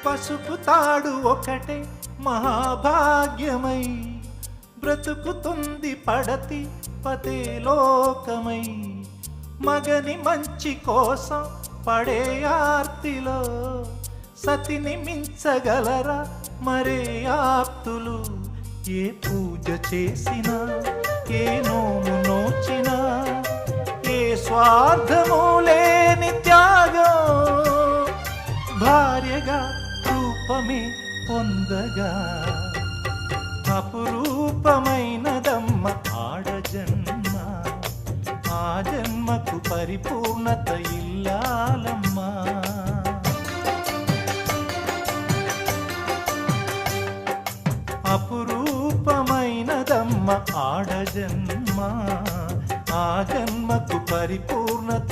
పసుపు తాడు ఒకటే మహాభాగ్యమై బ్రతుకుతుంది పడతి పతే లోకమై. మగని మంచి కోసం పడే ఆర్తిలో సతిని మించగలరా మరే ఆప్తులు. ఏ పూజ చేసినా ఏ నోము నోచినా ఏ స్వార్థము లేని త్యాగం భార్యగా రూపమే పొందగా. అపురూపమైనదమ్మ ఆడజన్మ, ఆ జన్మకు పరిపూర్ణత ఇల్లాలమ్మా. అపురూపమైనదమ్మ ఆడజన్మ, ఆ జన్మకు పరిపూర్ణత